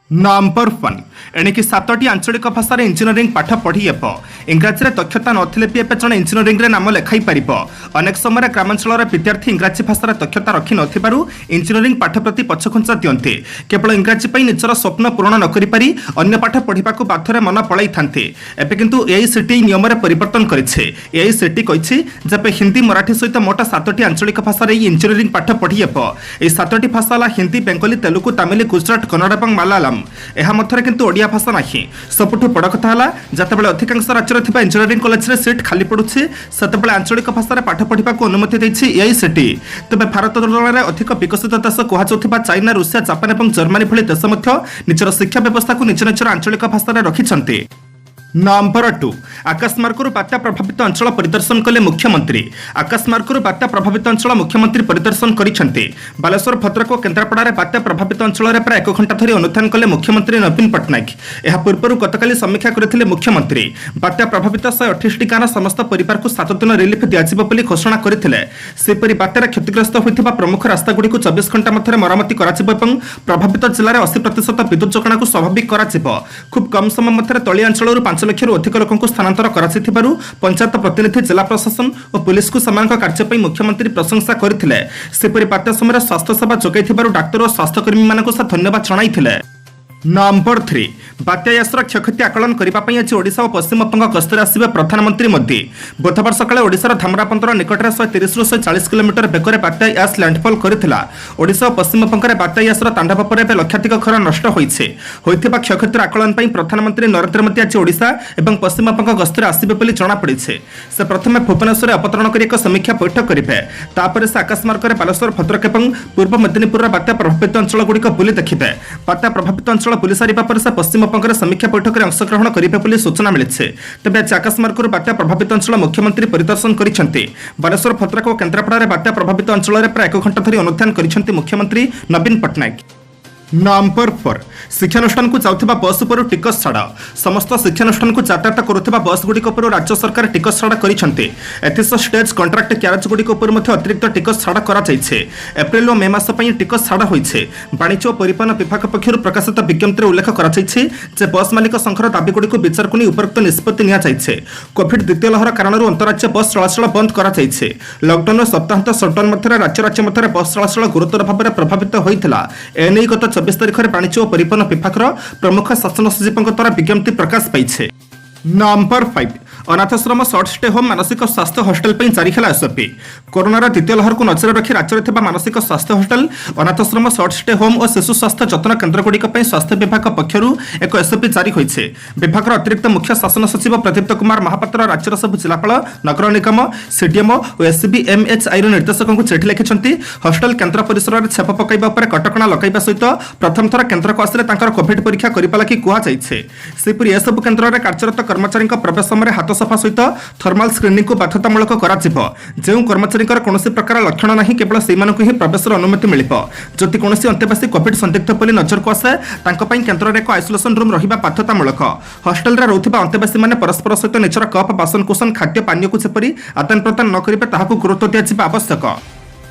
Number 1 एणिकी 7टी आंचलिक भाषा engineering पाठ पढ़ी इंग्राजी दक्षता नथिले भी एवं जड़े इंजीनियरिंग नाम लिखाई पार अनेक समय ग्रामांचल विद्यार्थी इंग्राजी भाषार दक्षता रखि नथिबारु इंजीनियरिंग पाठ प्रति पछखुंचा दियंते केवल इंग्राजी पर निजर स्वप्न पूरण न करि पारि अन्य पाठ पढ़ा बाध्यरे मन पलाई थांते एबे किंतु एआईसीटीई नियम रे परिवर्तन करिछे। एआईसीटीई कहिछि जे हिंदी मराठी सहित मोट 7टी आंचलिक भाषा इंजीनियरिंग पाठ पढ़ी ए 7टी भाषा हिंदी बेंगली तेलुगु तमिल गुजरात कन्नड़ और मलयालम ଏହା ମଧ୍ୟରେ କିନ୍ତୁ ଓଡ଼ିଆ ଭାଷା ନାହିଁ। ସବୁଠୁ ବଡ଼ କଥା ହେଲା ଯେତେବେଳେ ଅଧିକାଂଶ ରାଜ୍ୟରେ ଥିବା ଇଞ୍ଜିନିୟରିଂ କଲେଜରେ ସିଟ୍ ଖାଲି ପଡୁଛି ସେତେବେଳେ ଆଞ୍ଚଳିକ ଭାଷାରେ ପାଠ ପଢ଼ିବାକୁ ଅନୁମତି ଦେଇଛି ଏଆଇସିଟି। ତେବେ ଭାରତ ତୁଳନାରେ ଅଧିକ ବିକଶିତ ଦେଶ କୁହାଯାଉଥିବା ଚାଇନା, ରୁଷିଆ, ଜାପାନ ଏବଂ ଜର୍ମାନୀ ଭଳି ଦେଶ ମଧ୍ୟ ନିଜର ଶିକ୍ଷା ବ୍ୟବସ୍ଥାକୁ ନିଜ ନିଜର ଆଞ୍ଚଳିକ ଭାଷାରେ ରଖିଛନ୍ତି। नंबर 2 आकाशमार्गरू बात्या प्रभावित अंचल परिदर्शन कले मुख्यमंत्री। आकाशमार्गरू बात्या प्रभावित अंचल मुख्यमंत्री परिदर्शन करिसेंते। बालेश्वर, भद्रक और केन्द्रापड़ा बात्या प्रभावित अंचल में प्राय 1 घंटा धरी अनुधान कले मुख्यमंत्री नवीन पट्टनायक। यह पूर्व गतकाली समीक्षा करथिले मुख्यमंत्री। बात्या प्रभावित 128 गाँव समस्त परिवार को 7 दिन रिलीफ दियाजिबो बोली घोषणा करथिले। सेपरि बात्यार क्षतिग्रस्त होइथिबा प्रमुख रास्तागुड़ी को 24 घंटा मध्य मरामती कराजिबो एवं प्रभावित जिले में 80% विद्युत जोगाण को स्वाभाविक कराजिबो। खूब कम समय मध्य तली अंचल 5 लाख अधिक लोक स्थानांतर करासिथिबारु पंचायत प्रतिनिधि, जिला प्रशासन और पुलिस को समान कार्य पर मुख्यमंत्री प्रशंसा करथिले। सेपरि बात्या समय स्वास्थ्य सेवा जोगाइथिबारु डाक्टर और स्वास्थ्यकर्मी मानक धन्यवाद जणाइथिले। नंबर 3 बात्या यासर क्षयक्षति आकलन करने आज ओडिशा और पश्चिम बंग गस्तर आसवे प्रधानमंत्री मोदी। बुधवार सकाଳେ ओडिशार धामरापंतर निकटରେ 130 ରୁ 140 किलोमीटर बेगरे बात्या यास लैंडफॉल करथिला। ओडिशा और पश्चिम बंग में बात्या यासर तांडव पर लक्षाधिक घर नष्ट होइथिबा क्षयक्षतिर आकलन पर प्रधानमंत्री नरेंद्र मोदी आज ओडिशा और पश्चिम बंग गस्तर आसवे बोली जଣାपड़ी। से प्रथम भुवनेश्वर अवतरण कर एक समीक्षा बैठक करेंगे। तापर से आकाशमार्ग में बालेश्वर, भद्रक और पूर्व मेदिनीपुर बात्या प्रभावित अंचलगुड़िक बुली देखिबे। बात्या प्रभावित अंचल पुलिस सारिबा पर से पश्चिम बंग समीक्षा बैठक में अंशग्रहण करेंगे सूचना मिली। तेज आज आकाशमार्ग बात्या प्रभावित अंचल मुख्यमंत्री परिदर्शन करिसेंते। बालेश्वर, भद्रक और केन्द्रापड़ा बात्या प्रभावित अंचल में प्राय 1 घंटा धरी अनुधान करिसेंते मुख्यमंत्री नवीन पट्टनायक। नंबर 4 शिक्षानुष्ठान को जाउथिबा बस पर टिकस छाड़। समस्त शिक्षानुष्ठान को यातायात करुथिबा बस गुड़िक पर राज्य सरकार टिकस छाड़ करिसेंते। एथिस स्टेज कॉन्ट्रैक्ट कैरेज गुड़िक पर मध्य अतिरिक्त टिकस छाड़ करा जायछे। एप्रिल और मे मास पई टिकस छाड़ होइछे। वाणिज्य और परिवहन विभाग पक्षरु प्रकाशित विज्ञप्ति उल्लेख करा जायछे जे बस मालिक संघर दाबी गुड़िक विचार को उपरोक्त निष्पत्ति निया जायछे। कोविड द्वितीय लहर कारण अंतरराज्य बस चलाचल बंद करा जायछे। लॉकडाउन सप्ताहांत शटडाउन मध्य राज्य मध्य बस चलाचल गुरुतर भाव में प्रभावित होइथिला। एने गत 24 तारिख में वाणिज्य और परिवहन विभाग प्रमुख शासन सचिव द्वारा विज्ञप्ति प्रकाश पाई। नंबर 5 अनाथाश्रम, सर्ट स्टे होम, मानसिक स्वास्थ्य हॉस्टल पर जारी है एसओपी। कोरोनार द्वितीय लहर को नजर रखी राज्य में मानसिक स्वास्थ्य हॉस्टल, अनाथाश्रम, सर्ट स्टे होम और शिशु स्वास्थ्य जतन केन्द्रगुड़िक स्वास्थ्य विभाग पक्षर एक एसओपी जारी होइछे। विभाग अतिरिक्त मुख्य शासन सचिव प्रदीप्त कुमार महापात्र राज्यर सब जिलापाल, नगर निगम, सीडीएमओ और एसबीएमएचआई निर्देशकों चिठी लिखिंट। हॉस्टल केन्द्र परिसर में छेप पकाइबा उपर कटकणा लगाइबा सहित प्रथम थर केन्द्र को आसिले तांकर कोविड परीक्षा करिबा लागि कुहाଯାଇଛି। सेपरि एसबु केन्द्र में कार्यरत कर्मचारी प्रवेश समय हाथ सफा सहित थर्माल स्क्रीनिंग को बाध्यतामूलक कराजिबो। जो कर्मचारी कौनसी प्रकार लक्षण नहीं केवल से ही प्रवेश अनुमति मिलिबो। जदि कौनसी अंतेवासी कोविड संदिग्ध बोली नजर को आसे तांको पई केन्द्र में एक आइसोलेशन रूम रहिबा बाध्यतामूलक। हॉस्टल रे रहउथिबा अंतेवासी माने परस्पर सहित निजर कप, बासनकुसन, खाद्य पानीय को जेपरि आदान प्रदान न करिबे ताहाकु गुरुत्व दियाजिबा आवश्यक।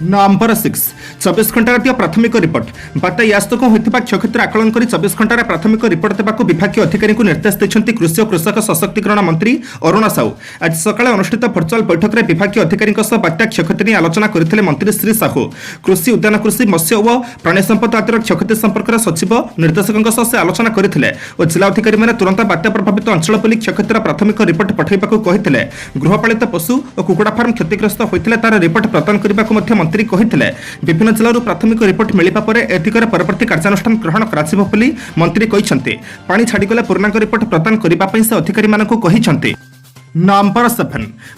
नंबर 6 24 घंटा प्राथमिक रिपोर्ट। बात्या यास्तक होइथिबा क्षयक्षतिर आकलन करी 24 घंटा प्राथमिक रिपोर्ट देबाकू विभागीय अधिकारी को निर्देश दैछन्ती कृषि और कृषक सशक्तिकरण मंत्री अरुणा साहू। आज सकाळे अनुष्ठित वर्चुअल बैठक में विभागीय अधिकारी बात्या क्षयक्षति आलोचना करथिले मंत्री श्री साहू। कृषि, उद्यान कृषि, मत्स्य और प्राणी संपद आदि क्षयक्षति संपर्क में सचिव निर्देशकों से आलोचना करथिले और जिला अधिकारी माने तुरंत बात्या प्रभावित अंचल बोली क्षयक्षतिर प्राथमिक रिपोर्ट पठाइबाकू कहिथिले। गृहपालित पशु और कुकुड़ा फार्म क्षतिग्रस्त होइथिले तार रिपोर्ट प्रदान करबाकू मध्य मंत्री कहिथिले। विभिन्न जिल्लारू प्राथमिक रिपोर्ट मिलिबा परे ए दिगरे परवर्ती कार्यानुष्ठान ग्रहण कराजिबो बोली मंत्री कहिसंते। पानी छाड़ीगले पूर्णांग रिपोर्ट प्रदान करबा पई से अधिकारी मानकू कहिसंते। नंबर 7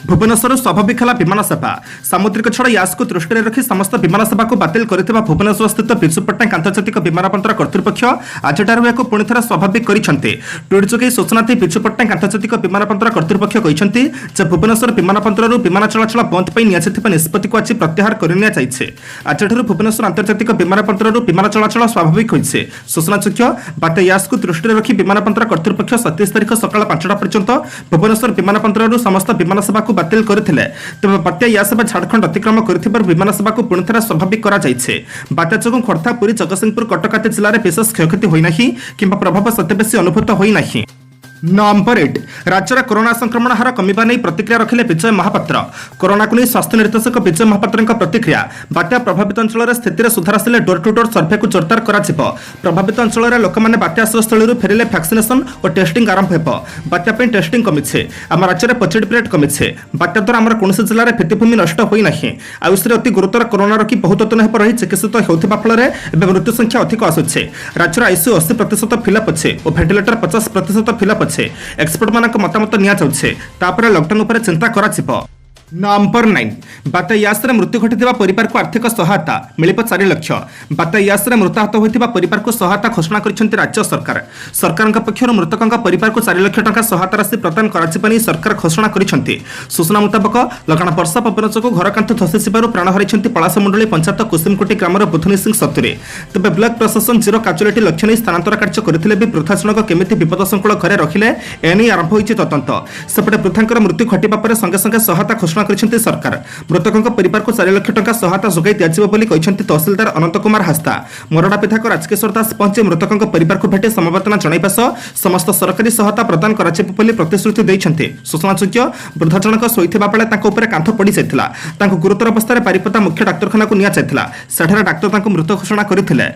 भुवनेश्वर स्वाभाविक है विमान सेवा। सामुद्रिक छड़ यास को दृष्टि रखी समस्त विमान सेवा को बातिल करथिबा भुवनेश्वर स्थित विजु पट्टनायक आंतर्जातिक विमानबंदर कर्तृपक्ष आजठारु याको पुणी थर स्वाभाविक करिसेंते। ट्वीट जोगे सूचना दै विजु पट्टनायक आंतर्जातिक विमानबंदर कर्तृपक्ष कहिसेंते जे भुवनेश्वर विमानबंदरରୁ विमान चलाचल बंद पई नियाजिଥିବା निष्पत्ति को आज प्रत्याहार करनिया जाइछे। आजठारु भुवनेश्वर आंतर्जातिक विमानबंदरରୁ विमान चलाचल स्वाभाविक होइछे। सूचनायोग्य बात्या यास को दृष्टि रखी विमानबंदर कर्तृपक्ष 27 तारिख सकाळ 5टा पर्यंत भुवनेश्वर विमान 15 समस्त विमान सेवा को बातिल करथिले तबे बात्या या सेवा झारखंड अतिक्रम करथिबार विमान सेवा को पुनथरा स्वाभाविक करा जायछे। बात्या जोगु खोर्धा पुरी जगतसिंहपुर कटक आदि जिल्ला रे विशेष क्षयक्षति होई नाही किंबा प्रभाव सते बेसी अनुभूत होई नाही। नंबर 8 राज्य कोरोना संक्रमण हार कमिबा नहीं प्रतिक्रिया रखिले विजय महापात्र। कोरोना को नहीं स्वास्थ्य निर्देशक विजय महापात्र प्रतिक्रिया बात्या प्रभावित अंचल स्थिति सुधार आसिले डोर टू डोर सर्भे को जोरदार करा प्रभावित अंचल लोक मैंने बात्या आश्रयस्थल फेरिले वैक्सीनेशन और टेस्टिंग आरंभ हो। बात्या टेस्टिंग कमिछे आम राज्य में पॉजिटिव रेट कमिछे। बात्या द्वारा आम कौन जिले में भित्तिभूमि नष्ट होना आयुष अति गुरुतर कोरोना रोगी बहुत दिन रही चिकित्सित होता फल मृत्यु संख्या अधिक आସୁଛି। राज्य आईसीयू 80% फिलअप अच्छे और भेंटिलेटर 50% फिलअप अच्छे। एक्सपर्ट मानक मतामत निया जाउछे तापर लॉकडाउन ऊपर चिंता कराजिबो। नंबर 9 बात्या यासरे मृत्यु घटिथिबा परिवार को आर्थिक सहायता मिलिप 4 लाख। बात्या यासरे मृताहत होइथिबा परिवार को सहायता घोषणा करिसेंति राज्य सरकार। सरकारक पक्षरु मृतकक परिवार को 4 लाख टंका सहायता राशि प्रदान कराजिबानी सरकार घोषणा करिसेंति। सूचना मुताबक लगाण वर्षा पवन जोगु घर कांथ धसी जिबारु प्राण हरिसेंति पलासमुंडली पंचायत कुसुमकोटी ग्रामर बुधनी सिंह सतुरे। तबे ब्लॉक प्रशासन जीरो कैजुअलिटी लक्ष्य नहीं स्थानांतर कार्य करथिले भी प्रशासनक केमिति विपदसंकुल घरे रखिले एनी आरंभ होइछि तदंत। सेपटे पृथांकर मृत्यु घटिबा परे संगे संगे सहायता घोषणा करिसेंति सरकार। मृतकक परिवार को 4 लाख टंका सहायता जोगाई दियाजिबो बोली कहिसेंति तहसीलदार अनंत कुमार हास्ता। मोरडा विधायक राजकिशोर दास पहुंचे मृतकक परिवार को भेटे समवेदना जणाइबा सह समस्त सरकारी सहायता प्रदान कराजिबो बोली प्रतिश्रुति दैछन्ते। सूचनायोग्य वृद्ध जनक शोइथिबा बेले तांको ऊपर कांथ पड़ी जाइथिला। तांको गुरुतर अवस्था बारिपदा मुख्य डाक्तरखाना को निया जाइथिला। सेठारे डाक्तर तांको मृत घोषणा करथिले।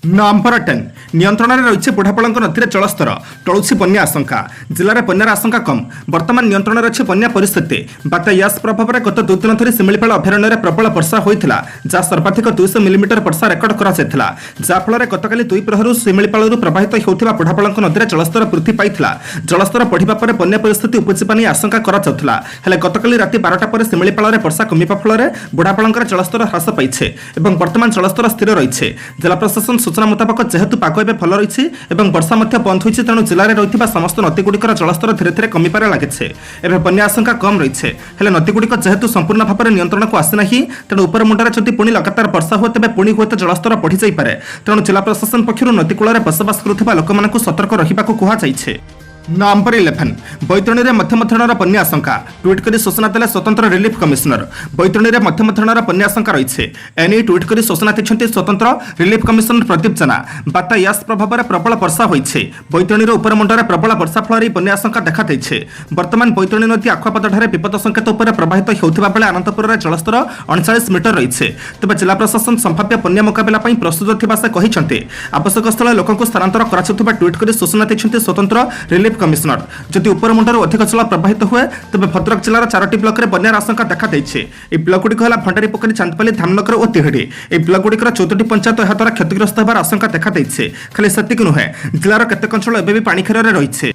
नंबर 10 नियंत्रण में रही बुढ़ापल नदी जलस्तर टलुची बन्या आशंका। जिले में बन्यार आशंका कम बर्तमान नियंत्रण में रही बन्या परिस्थिति। बात्या यास प्रभाव में गत 2 दिन धरी शिमिलीपाल अभयारण्य में प्रबल वर्षा होता जहाँ सर्वाधिक 200 मिलीमीटर वर्षा रेकर्ड कराଯାଇଥିଲା। जहाँफल गतकाली 2 प्रहर शिमिलीपाल प्रवाहित होता बुढ़ापल नदी जलस्तर वृद्धि पाइला। जलस्तर बढ़िबा पर बन्या परिस्थिति उपजिबा नहीं आशंका कराଯାउଥିଲା। हेले गतकाली राति 12टा पर शिमिलीपाल वर्षा कमिबा फल बुढ़ापल जलस्तर ह्रास पाइछे एवं वर्तमान जलस्तर स्थिर रही। जिला प्रशासन सूचना मुताबक जेहेतु पाग एवं भल रही वर्षा बंद होती तेणु जिले में रही समस्त नदीगुड़िकर जलस्तर धीरे धीरे कमिबार लगे। एवं बन्या आशंका कम रही है नदीगुड़िक जेहेतु संपूर्ण भाव में नियंत्रण को आसीना तेणु उपर मुंडे जदि पुणी लगातार वर्षा हुए तेज पुणी हुए जलस्तर बढ़ी जापे। तेणु जिला प्रशासन पक्षर नदीकूल बसवास करुवा लोक सतर्क रहा कहुई। नंबर 11 बैतरणी में मध्यम धरणर बन्या आशंका। ट्वीट कर सूचना देले स्वतंत्र रिलीफ कमिशनर। बैतरणी में मध्यम धरणर बन्या आशंका रही एने ट्वीट कर सूचना दी स्वतंत्र रिलीफ कमिशनर प्रदीप जेना। बात्या यास प्रभाव में प्रबल वर्षा होती बैतरणी उपरमुंडे प्रबल वर्षा फल बन्या आशंका देखा बर्तमान बैतरणी नदी आखुआपदार विपद संकेत उपर प्रवाहित होता बेले आनंदपुर में जलस्तर 39 मीटर रही। तेज जिला प्रशासन संभाव्य बन्या मुकाबला प्रस्तुत थिबा से कहिसेंते। आवश्यक स्थल लोक स्थानांतर कराउथबा ट्वीट कर सूचना दी स्वतंत्र रिलीफ कमिशनर। जदि उपर मुंडर अधिक जल प्रवाहित हुए तेज भद्रक जिलार 4टी ब्लॉक में बन्यार आशंका देखा ब्लॉक गुड़िक है भंडारी पोखरी चांदपाली धामनगर और तिहिड़ी। ब्लॉक गुड़िकर 14टी पंचायत यह द्वारा क्षतिग्रस्त होबार आशंका देखा खाली सेतिक नुहे जिलार केतेक अंचल एबे भी पानी घेर रही।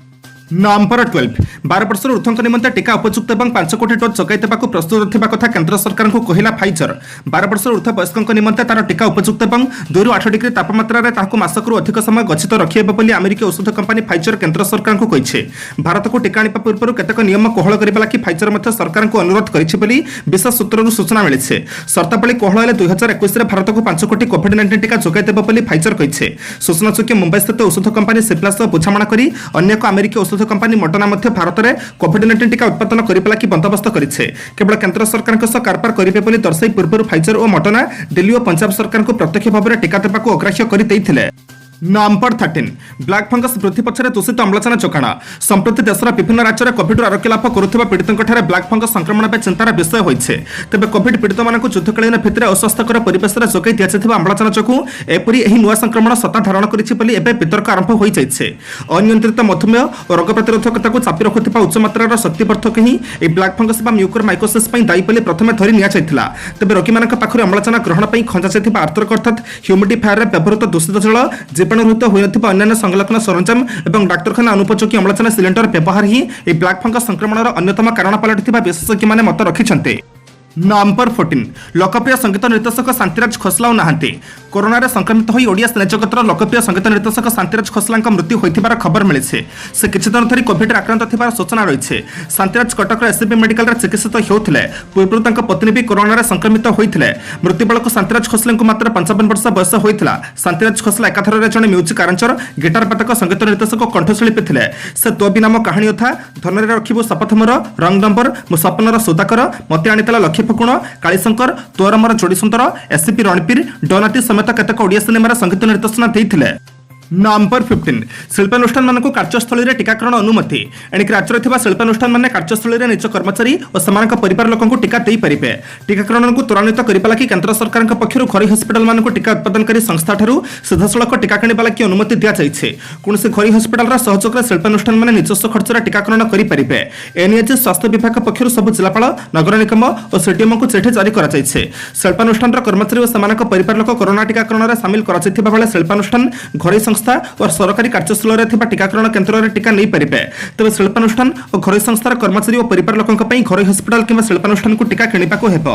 नंबर 12 12 वर्ष ऊर्ध्व निमंते टीका उपयुक्त और 5 कोटी डोज जगाई देवाक प्रस्तुत थिबा कथा केंद्र सरकार को कहला फाइजर। 12 वर्ष ऊर्ध्व वयस्कों निमंते तार टीका उपयुक्त और 2 ରୁ 8 डिग्री तापमात्रा रे ताकू मासकरू अधिक समय गच्छित रखिबे बोली अमेरिकी औषध कंपनी फाइजर केंद्र सरकार को कहिছে। भारत को टीका आनिबा पूर्व केतेक नियम कोहल करबा लागि फाइजर मध्य सरकार को अनुरोध करिছে बोली विशेष सूत्रରୁ सूचना मिलिছে। शर्तावली कोहल हेले 2021 रे भारत को 5 कोटी कोविड-19 टीका जगाई देबो बोली फाइजर कहिছে। सूचनाचक्य मुंबई स्थित औषध कंपनी सिप्लास बुझामणा करी अन्य एक अमेरिकी औषध कंपनी मडर्ना मध्य भारत में कोविड-19 टीका उत्पादन करने लगी बंदोबस्त करिছে। केवल केंद्र सरकार कारबार करेंगे बोली दर्शाई पूर्व फाइजर और मडर्ना दिल्ली और पंजाब सरकार को प्रत्यक्ष भाव में टीका देवाक अग्राह्य कर। नंबर 13 ब्लैक फंगस वृद्धि पछरे दूषित अम्लजान जोगाण। संप्रति देशर विभिन्न राज्य में कोविड आरोग्य लाभ करुवा पीड़ितों ब्लैक फंगस संक्रमण में चिंतार विषय होइछे। तेबे कोविड पीड़ित मानक युद्धकालीन भित्तिरे अस्वास्थ्यकर परिवेश में जोगाई दिया अम्लजान जोगु एपरी एही नुआ संक्रमण सत्ता धारण करिछि बोली एबे वितर्क आरंभ होई जाइछे। अनियंत्रित मधुमेह और रोग प्रतिरोधकता को चापी रखुथिबा उच्च मात्रार शक्तिवर्धक ही ए ब्लैक फंगस बा म्यूकोरमाइकोसिस पई दायी बोली प्रथमे धरि निया जाइथिला। तेबे रोगी मानक पाखरे अम्लजान ग्रहण पई खंजा जाइथिबा आर्द्रक अर्थात ह्यूमिडिफायर रे व्यवहृत दूषित जल जीवाणुरहित होइनथिबा अन्य संलग्न सरंजाम एवं डाक्तरखाना अनुपयोगी अम्लजान सिलिंडर व्यवहार ही ब्लैक फंगस संक्रमण अन्यतम कारण पलटिथिबा विशेषज्ञ माने मत रखिछन्ते। नंबर 14 लोकप्रिय संगीत निर्देशक शांतिराज खोसला नहांती कोरोना रे संक्रमित होई ओडिया सिने जगतर लोकप्रिय संगीत निर्देशक शांतिराज खोसला मृत्यु होइथिबार खबर मिली से किछि दिन धरि कोविड आक्रांत थिबार सूचना रही शांतिराज कटक एससीबी मेडिकल रे चिकित्सित होउथिले पूर्व तांका पत्नी भी कोरोना रे संक्रमित होइथिले मृत्यु बेलक शांतिराज खोसला को मात्र 55 वर्ष बयस होइथिला शांतिराज खोसला एकाथर रे जने म्यूजिक आरंचर गिटार बादक संगीत निर्देशक कंठशिल्पी थिले से तो भी नाम कहानी था धन रे रखिबो शपथ मोर रंग नंबर मो सपनर सुदाकर मते आनितला लक्ष्य फकुण कालीशंकर तोर मोर जोड़ी सुंदर एससीपी रणपीर डोनाटी समेत केतक ओडिया सिनेमार संगीत निर्देशना देइथिले नंबर 15 शिल्पानुष्ठान मानक कार्यस्थली रे टीकाकरण अनुमति एणिक राज्य थिबा शिल्पानुष्ठान माने कार्यस्थली रे निज कर्मचारी और समानक परिवार लोकंकु टीका देई परिबे टीकाकरण को त्वरान्वित करिबा लागि केंद्र सरकार पक्षरु घरोई हॉस्पिटल मानक टीका उत्पादनकारी संस्था ठारू सीधासळख टीका किनिबा लागि अनुमति दिया जाइछे कोनसे घरोई हॉस्पिटल रा सहयोग रे शिल्पानुष्ठान माने निजस्व खर्च रे टीकाकरण करि परिबे एनिएच स्वास्थ्य विभाग पक्षरु सब जिलापाल नगर निगम और सीडीएम को चिठी जारी करा जाइछे शिल्पानुष्ठान रा कर्मचारी और समानक परिवार लोक कोरोना टीकाकरण रे शामिल करा जाइथिबा बेले शिल्पानुष्ठान घरोई और सरकारी कार्यस्थल टीकाकरण केन्द्र में टीका नहीं पारे तेज शिल्पानुष्ठान और घरोई संस्थार कर्मचारी और परिवार लोकों घरोई हॉस्पिटल किंवा शिल्पानुष्ठान को टीका किणवाक हेब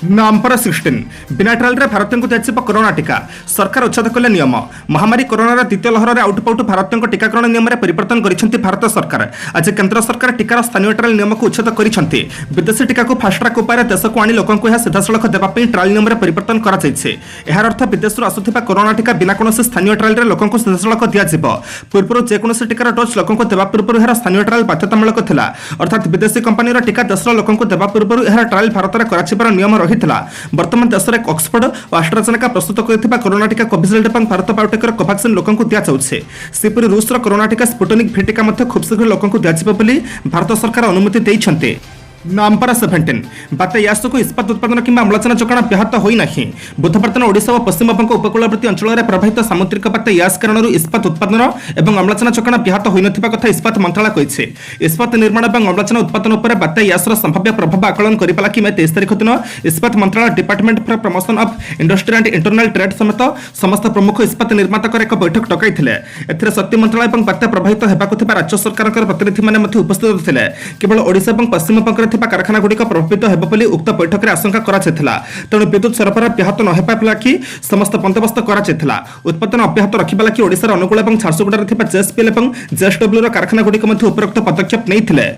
नंबर 16 बिना ट्रायल रे भारतीय को दिया कोरोना टीका सरकार उच्छेद कले नियम महामारी कोरोना द्वितीय लहर में आउटपाउट भारतीय टीकाकरण नियम में परिवर्तन करिसेंति भारत सरकार आज केंद्र सरकार टीकार स्थानीय ट्रायल नियम को उच्छेद करिसेंति विदेशी टीका को फास्ट ट्रैक उपाय देश को आनी लोकों को सीधासलख देवा ट्रायल नियम में परिवर्तन करा जाइछे एहार अर्थ विदेश आसुथिबा कोरोना टीका बिना कोनोसी स्थानीय ट्रायल रे लोकों को सीधासलख दिया जिवो पूर्व जेकोनोसी टीकार डोज लोकों को देवा पूर्व एहार स्थानीय ट्रायल बाध्यतामूलक थिला अर्थात विदेशी कंपनी टीका देशर लोकों को देवा पूर्व एहार ट्रायल भारत में कराचिबार नियम वर्तमान देश में ऑक्सफोर्ड और एस्ट्राजेनेका प्रस्तुत करथिबा कोरोना टीका कोविशील्ड और भारत बायोटेकर कोवैक्सिन लोकों को दिया जाउछे सेपरि रूस रो कोरोना टीका स्पुटनिक भी टीका मध्य खूब शीघ्र लोकों को दिया जिवो बोली भारत सरकार अनुमति दैछन्ते नंबर 17 बात्या यास को इस्पात उत्पादन किंवा अम्लजान जोगाण ब्याहत होना बुधवार दिन ओडिशा और पश्चिमबंग उपकूलवर्ती अंचल में प्रभावित सामुद्रिक बात्या यास कारण इस्पात उत्पादन और अम्लजान जोगाण ब्याहत होना कथा इस्पात मंत्रालय कही इस्पात निर्माण और अम्लजान उत्पादन पर बात्या यासर संभाव्य प्रभाव आकलन करने लगी मे 23 तारिख दिन इस्पात मंत्रालय department for promotion of industry and internal trade समेत समस्त प्रमुख इस्पात निर्माता एक बैठक डकई शक्ति मंत्रालय और बात्या प्रभावित होगा राज्य सरकार प्रतिनिधि मैंने उपस्थित थे केवल ओडिशा और पश्चिमबंग कारखाना गुड़िक प्रभावित होगा उक्त बैठक में आशंका करा तेणु विद्युत सरबराह ब्याहत नहेबा लगी समस्त बंदोबस्त करा उत्पादन अब्याहत रखा लगी ओडिशार अनुगुल और झारसुगुड़ा जेएसपीएल और जेएसडब्ल्यू कारखाना गुड़िक उपरोक्त पदक्षेप नहीं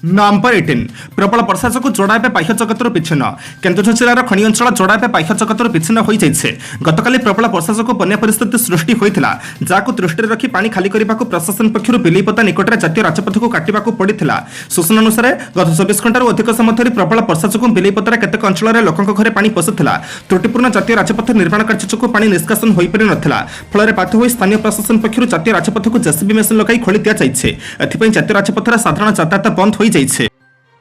नंबर 18 प्रबल वर्षा जो जोड़ाइबे बाह्य जगत विच्छिन्न केन्दुझर जिलार खनि अंचल जोड़ाइबे बाह्य जगत विच्छिन्न हो जाइछे गतकाली प्रबल वर्षा जो बन्या परिस्थिति सृष्टि होइथिला जाको दृष्टि रखी पानी खाली करने प्रशासन पक्षर बिलीपता निकट में जातीय राजपथ को काटिबा पड़ता सूचना अनुसार गत 24 घंटार अधिक समय धरी प्रबल वर्षा जो बिलीपतार केतेक अंचल में लोकों घरे पानी पशुला त्रुटिपूर्ण जातीय राजपथ निर्माण कार्य जो पानी निष्कासन हो पारि नथिला फल बाध्य हो स्थानीय प्रशासन पक्षर जातीय राजपथ को जेसीबी मेसिन लगाई खोली दि जाइछे एथिपई जातीय राजपथर साधारण यातायात बंद हो जाइछे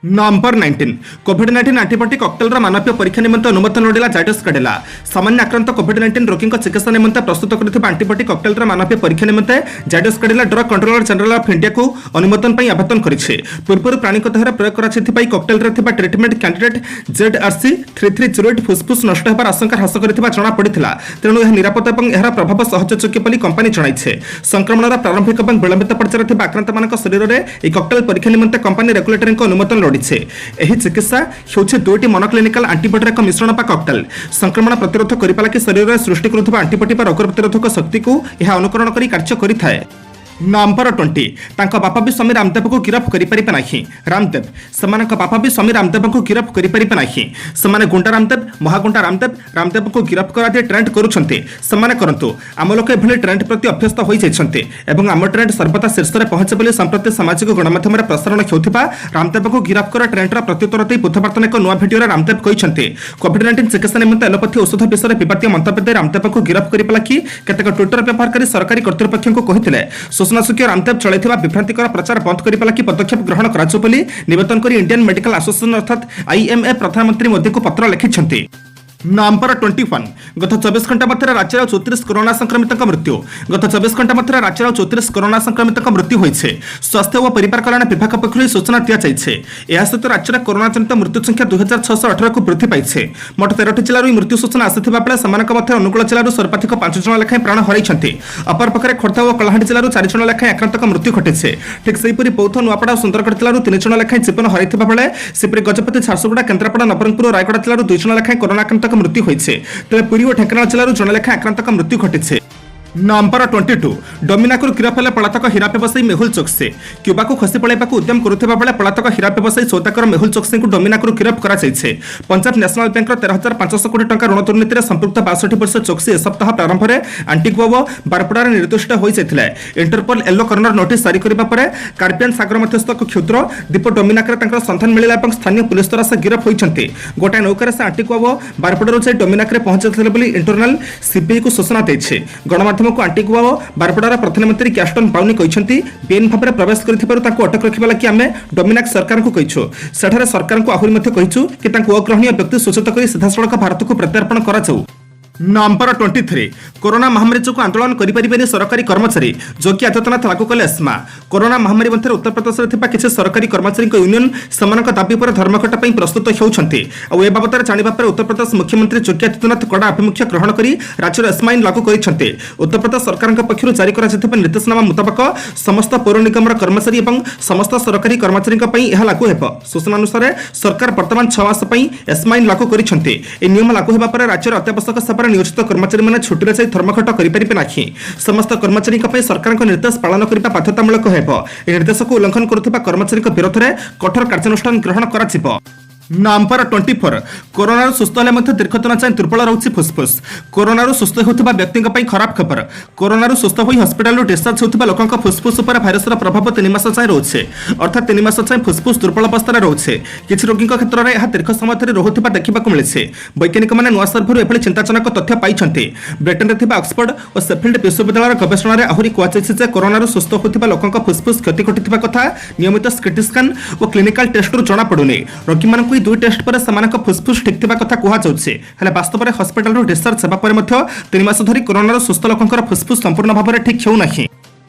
नंबर 19 कोविड-19 एंटीबॉडी कॉकटेल मानवीय परीक्षा निमंत अनुमोदन लोडिला जाइडस काडेला सामान्य आक्रांत कोविड-19 रोगी चिकित्सा निमंत प्रस्तुत करथिबा एंटीबॉडी कॉकटेल मानवीय परीक्षा निमंत Zydus Cadila drug controller general of India को अनुमोदन पई आवेदन करिछे पूर्व प्राणिक देहरे प्रयोग कराथिबा कॉकटेल रे थिबा ट्रीटमेंट कैंडिडेट ZRC 3308 फुसफुस नष्ट हेबार आशंका ह्रास करथिबा जणा पड़िथिला तेणु यह निरापद और एहार प्रभाव सहजयोग्य बोली कंपनी जणाइछे संक्रमणर प्रारंभिक और विलंबित पर्यायर थिबा आक्रांत मानक शरीर रे ए कॉकटेल परीक्षा निमंत कंपनी रेगुलेटरी अनुमोदन चिकित्सा हूँ 2टी मोनोक्लिनिकल एंटीबॉडी एक मिश्रण पा कॉकटेल संक्रमण प्रतिरोध करने लगी शरीर में सृष्टि करुवा एंटीबॉडी रोग प्रतिरोधक शक्ति को यह अनुकरण कर कार्य करिथाए नंबर 20 तांका बापा भी स्वामी रामदेव को गिरफ करिपरिबे नाही रामदेव समानक बापा भी स्वामी रामदेव को गिरफ करिपरिबे नाही समाने गुंडा रामदेव महागुंडा रामदेव को गिरफ करा दे ट्रेंड करूछन्ते समाने करंतु आम लोक एभली ट्रेंड प्रति अभ्यस्त होई जाइछन्ते एवं आम ट्रेंड सर्वदा शीर्ष रे पहुंचे बोली संप्रति सामाजिक गणमाध्यम रे प्रसारण हेउथिबा रामदेव को गिरफ करा ट्रेंड रा प्रत्युत्तर देई बुधवार दिन एक नुआ वीडियो रे रामदेव कहिछन्ते कोविड-19 चिकित्सा निमित्त एलोपैथी औषध विषय विवादीय मंतव्य दे रामदेव को गिरफ करिपा लगी केतेक ट्विटर व्यवहारकारी सरकारी कर्तृपक्ष को कहिथिले सूचनासुख्य रामदेव चलैथिबा विभ्रांतिकर प्रचार बंद करिपा लगी पदक्षेप ग्रहण कराजो बोली निवेदन करी इंडियन मेडिकल एसोसिएशन अर्थात IMA प्रधानमंत्री मोदी को पत्र लिखिछन्ते नंबर 21 गत 24 घंटा मध्य राज्य 34 कोरोना संक्रमित मृत्यु गत 24 घंटा मध्य राज्य 34 कोरोना संक्रमित मृत्यु होइछे। स्वास्थ्य और परिवार कल्याण विभाग पक्षर सूचना दिया जाइछे। एहा सहित राज्य कोरोना जनित मृत्यु संख्या 2618 को वृद्धि पाइछे। मोट 13टी जिल्लारू मृत्यु सूचना आसिथिबा बेले समानक मध्य अनुगुल जिल्लारू सर्वाधिक 5 जण लेखाएं प्राण हराइछन्ति। अपर पक्षरे खोर्धा और कलाहांडी जिल्लारू 4 जण लेखाएं आक्रांतक मृत्यु घटिछे। ठीक सेहिपरि बौद्ध नुआपड़ा और सुंदरगढ़ जिल्लारू 3 जण लेखाएं जीवन हराइथिबा बेले सेपरि गजपति झारसुगुड़ा केन्द्रापड़ा नवरंगपुर और रायगढ़ जिल्लारू 2 जण लेखाएं कोरोना आक्रांतक मृत्यु होइछे। तेज पुरी और ढेंकानाल जिल्लारू जण लेखा आक्रांतक मृत्यु घटिछे। नंबर 22 डोमिनाकुर गिरफ हेले पलातक हीरा व्यवसायी मेहुल चोक्सी। क्यूबा को खसी पलाइबाकू उद्यम करुथिबा बेले पलातक हीरा व्यवसायी सौदागर मेहुल चोक्सी को डोमिनाकुर गिरफ करा जायछे। पंजाब नेशनल बैंक 13,500 कोटी टंका ऋण दुर्नीति संपृक्त 62 वर्ष चोक्सी ए सप्ताह प्रारंभ में आंटिगुआ और बारपुड़ा निर्दिष्ट हो जाइथिले। इंटरपोल येलो कर्नर नोटिस जारी करबा परे कार्बियन सागर मध्यस्थ क्षुद्र द्वीप डोमिनाकर तांकर सन्धान मिलिला एवं स्थानीय पुलिस द्वारा से गिरफ होइछन्ति। गोटाए नौकार से आंटिगुआ और बारपुड़ा जाई डोमिनाकर पहुंचथिले बोली इंटरनल सीपीआई को सूचना दैछे। गणमाध्यम को आंटिगुआ और बारपुड़ार प्रधानमंत्री कैस्टन पाउनी कहते बेन भाव में प्रवेश कर अटक रखा लगी आम डोमिनाक सरकार को कहीछु। सेठारे सरकार को आहरी कहीछु कि अग्रहणीय व्यक्ति सूचित कर सीधासख भारत को प्रत्यार्पण करा जाऊ। नंबर 23 कोरोना महामारी जो आंदोलन करें सरकारी कर्मचारी योगी आदित्यनाथ लागू कले एस्मा। कोरोना महामारी मध्य उत्तर प्रदेश में किसी सरकारी कर्मचारी यूनियन समान दाबी पर धर्मघट पर प्रस्तुत होती। ए बाबद जानवा पर उत्तर प्रदेश मुख्यमंत्री योगी आदित्यनाथ कड़ा आभिमुख्य ग्रहण कर राज्य एस्मा आईन लागू करते। उत्तर प्रदेश सरकार पक्षर जारी निर्देशनामा मुताबक समस्त पौर निगम कर्मचारी और समस्त सरकारी कर्मचारी लागू हो। सूचना अनुसार सरकार वर्तमान 6 मास एस्मा आईन लागू करते। नियम लागू होगा पर राज्य अत्यावश्यक सेवा नियोजित कर्मचारी मैंने छुट्टी जाई धर्मघट करेंगे नहीं। समस्त कर्मचारी सरकार निर्देश पालन करने बाध्यतामूलक हो। निर्देश को उल्लंघन करुवा कर्मचारी विरोध में कठोर कार्यानुष्ठान ग्रहण कर। नंबर 24 कोरोना सुस्थ हेले दीर्घ दिन जाए दुर्बल रही फुसफुस। कोरोना सुस्थ होता व्यक्ति खराब खबर। कोरोना सुस्थ हो हस्पिटाल डिस्चार्ज होता लोक फुसफुस पर भाइरस प्रभाव 3 मास जाए रोचे। अर्थात 3 मास जाए फुसफुस दुर्बल अवस्था रोचे। किसी रोगी क्षेत्र में यह दीर्घ समय धरी रोकता देखा मिले। वैज्ञानिक मैंने नुआ सर्भर एभली चिंताजनक तथ्य पाई। ब्रिटेन में ऑक्सफोर्ड और शेफिल्ड विश्वविद्यालय गवेषणा में आहरी कहुई कोरोना सुस्थ होता लोक फुसफुस क्षति घटी कथा नियमित सीटी स्कान और क्लिनिकाल टेस्ट जना पड़ुनी। रोगी मान 2 टेस्ट पर समानक फुसफुस ठीक थिबा कथा कुहा जाउछे। हेले वास्तव में हॉस्पिटल डिस्चार्ज सेवा पर 3 मास धरी कोरोना सुस्थ लोकंकर फुसफुस संपूर्ण भाव में ठीक हेउ नाही।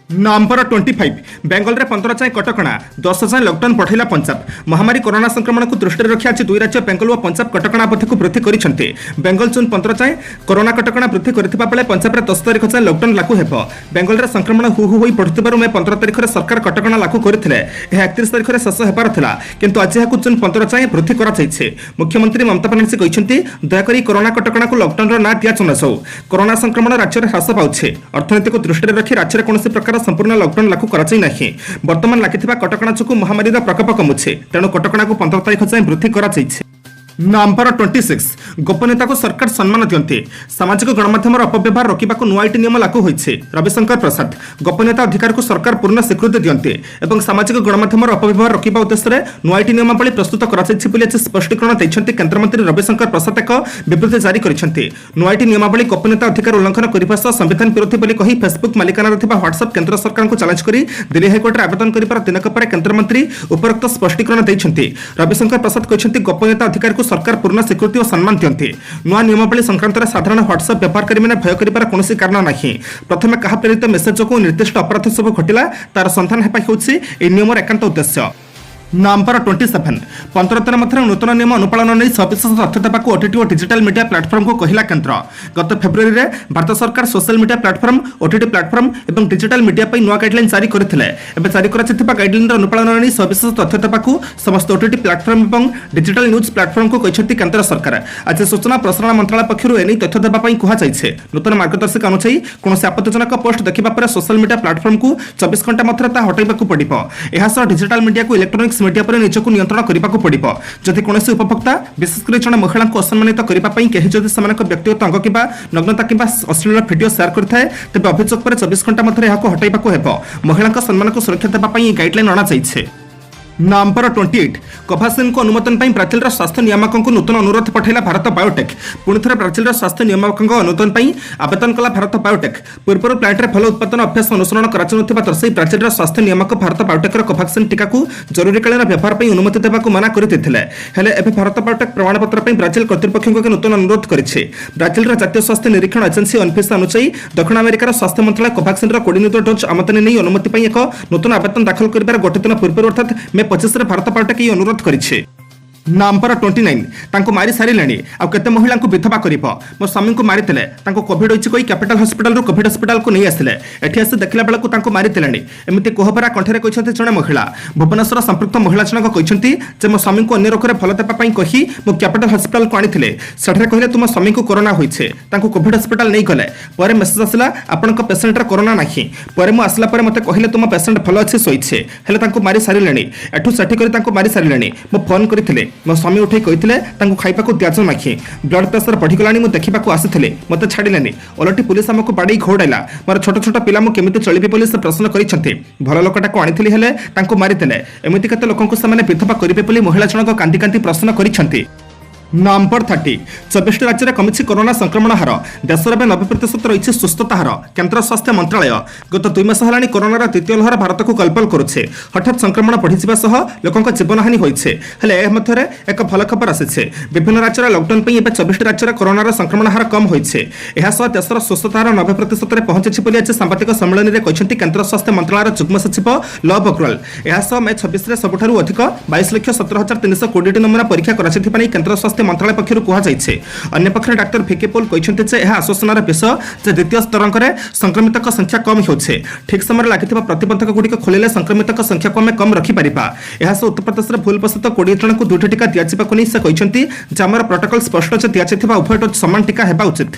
नंबर 25 बेंगल रे 15 जाए कटकणा 10 जाए लॉकडाउन पठाइला पंजाब। महामारी कोरोना संक्रमण को दृष्टि रखी आज 2 राज्य बेंगल और पंजाब कटकणा अवधि को वृद्धि करछन्ते। बेंगल जून 15 जाए कोरोना कटकणा वृद्धि करथिबा बेले पंजाब रे 10 तारिख जाए लॉकडाउन लागू हेबो। बेंगल रे संक्रमण हु होई पड़ुथिबारु मे 15 तारिख रे सरकार कटकणा लागू करथिले। एहा 31 तारिख रे शेष हेबार थिला किंतु आज एहा जून 15 जाए वृद्धि करा जायछे। मुख्यमंत्री ममता बनर्जी कहिसंती दयाकरी कोरोना कटकणा को लॉकडाउन रो ना दिया चनसौ। कोरोना संक्रमण राज्य रे ह्रास पाउछे। अर्थनीति को दृष्टि रखी राज्य रे कोनोसी प्रकार संपूर्ण लॉकडाउन लागू कराई नहीं। वर्तमान लागिथिबा कटकणा जो महामारी प्रकोप कमुछे तेणु कटकणा को 15 तारिख जाए वृद्धि करा जायछे। नंबर 26 गोपनीयता को सरकार सम्मान दियंते। सामाजिक गणमाध्यम अपव्यवहार रोकने नुआ आईटी नियम लागू होइछे। रविशंकर प्रसाद गोपनीयता अधिकार को सरकार पूर्ण स्वीकृति दियंते एवं सामाजिक गणमाध्यम अपव्यवहार रोकवा उद्देश्य नुआ आईटी नियमावली प्रस्तुत कर स्पष्टीकरण देते। केन्द्रमंत्री रविशंकर प्रसाद एक विबृति जारी करछन्ते। नुआ आईटी नियमावली गोपनीयता अधिकार उल्लंघन करने सह संविधान विरोधी बोली कही फेसबुक मालिकाना व्हाट्सएप केन्द्र सरकार को चैलेंज कर दिल्ली हाइकोर्ट में आवेदन कर दिनक पर केन्द्रमंत्री उपरोक्त स्पष्टीकरण देते। रविशंकर प्रसाद कहते गोपनीयता अधिकार को सरकार पूर्ण स्वीकृति और सम्मान दियंते। नुआ नियमावली संक्रांत साधारण व्हाट्सएप व्यवहारकारी मैंने भय कर कौन कारण नहीं। प्रथम क्या प्रेरित मेसेज को निर्दिष्ट अपराध सब घटिला तार संधान होगा नियमर एकांत उद्देश्य। नंबर 27 15 दिन मध्य नूतन नियम अनुपालन नहीं सविशेष तथ्य देवा ओटीटी और डिजिटल मीडिया प्लाटफर्म को कहला केन्द्र। गत फेब्रुआरी में भारत सरकार social media platform OTT platform और डिजिटल मीडिया पर नुआ गाइडलाइन जारी करते। जारी गाइडलाइन अनुपालन नहीं सविशेष तथ्य देवा समस्त ओटीटी प्लाटफर्म और डिजिटल न्यूज प्लाटफर्म को कहते केन्द्र सरकार। आज सूचना प्रसारण मंत्रालय पक्षर एने तथ्य देवाई कहुई। नूतन मार्गदर्शिका अनुसार कौन आपत्तिजनक पोस्ट देखा पर सोशल मीडिया प्लाटफर्म को 24 घंटा मध्य हटाइबा पड़ो। यह डिजिटल मीडिया को इलेक्ट्रोनिक्स मीडिया पर निजक नियंत्रण करने को पड़ो। जदि कौन उपभोक्ता विशेषकर जन महिला को असम्मानित करने कहीं व्यक्तिगत अंग कि नग्नता कि अश्लील भिडियो शेयर करता तेज अभियोग पर 24 घंटा मध्य हटाइबा। महिला सम्मान को सुरक्षा देवाई गाइडलाइन अणा। नवंबर 28 कोभाक्सिन को अनुमोदन पर ब्राजिल स्वास्थ्य नियामकों को नूतन अनुरोध पठाइला भारत बायोटेक। पुणी थे ब्राजिल स्वास्थ्य नियामकों अनुमोदन पर आवेदन कला भारत बायोटेक। पूर्व प्लांट में भल उत्पादन अभ्यास अनुसरण कर दर्शाई ब्राजिल स्वास्थ्य नियामक भारत बायोटेकर कोभाक्सिन टीका को जरूरीकालीन व्यवहार पर अनुमति देवा मना करते भारत बायोटेक प्रमाणपत्र पर ब्राजिल कर्तृपक्ष को नूतन अनुरोध करेছে। ब्राजिल जातीय स्वास्थ्य निरीक्षण एजेंसी अनफिसा अनुसायी दक्षिण अमेरिकार स्वास्थ्य मंत्रालय कोभाक्सिन 20 डोज आमदानी नहीं अनुमति पर एक नूतन आवेदन दाखल कर गोटे दिन पूर्व अर्थात मे 25 भारत बायोटेक ये अनुरोध करिছে। नवंबर 29 तांको मारी सारिले आ केते महिला को विधवा करिब मो स्वामी को मारिते कोविड होइछि कोई कैपिटल हॉस्पिटल रो कोविड हॉस्पिटल को नहीं आसिले एठी आसी देखला बेला को तांको मारिते एमिति कोहबरा कंठरे कहिसंते जणे महिला भुवनेश्वर संपृक्त महिला जनक कहिसंती जे मो स्वामी को अन्य रोगरे भल देबा पई कहि मो कैपिटल हॉस्पिटल को आनिथिले सेठरे कहिले तुम स्वामी को कोरोना होइछे तांको कोविड हॉस्पिटल नहीं गले परे मेसेज आसिला आपनक पेशेंट रे कोरोना नाही परे मो आसला परे मते कहिले तुम पेशेंट भल अछि सोइछे हेले तांको मारी सारिलेनी एठु सेठी करी तांको मारी सारिलेनी मो फोन करिथिले मो स्वामी उठे कही खाइबा को दियाज नाखी ब्लड प्रेसर बढ़ीगला देखा आसी मत छाड़े ओलटी पुलिस आमको बाड़ी घोड़ाइला मोर छोट छोट पिला केमी चलि से प्रश्न कर भल लोकटा को आनी मारिदे एमती केते लोक विधवा करेंगे महिला जनक कांदी कांदी प्रश्न कर। नवंबर 30 24 राज्य में कमी कोरोना संक्रमण हार देशर में 90% रही सुस्थता हार। केन्द्र स्वास्थ्य मंत्रालय गत 2 मास है कोरोनार तृतीय लहर भारत को कल्पल करुछे। हठात संक्रमण बढ़ीजा लोकों जीवन हानि होइछे। हेले मध्य एक भल खबर आसी विभिन्न राज्य लॉकडाउन पर 24 राज्य में कोरोनार संक्रमण हार कम होइछे। एहासह देशर सुस्थता हार 90% में पहुंची बोली आज सांबादिक सम्मेलन में कहते केन्द्र स्वास्थ्य मंत्रालय जुग्म सचिव लव अग्रवाल। एहासह मे 26 में सबुठारु अधिक 22,17,320 नमूना परीक्षा कराई केन्द्र स्वास्थ्य मंत्रालय पक्षर कहुई। अन्य पक्षे डाक्टर भिके पॉल कहते आश्वासनार विषय जे द्वितीय स्तरंग संक्रमित संख्या कम होছে। ठीक समय लगी प्रतिबंधक गुड़िक खोलिले संक्रमित संख्या को कम रखिपर। यह उत्तर प्रदेश में भूलवशतः 20 जन को 2टी टीका दिजाक नहीं से कहते आमर प्रोटोकॉल स्पष्ट जे दिजाई उभय डोज सामान टीका हेबा उचित।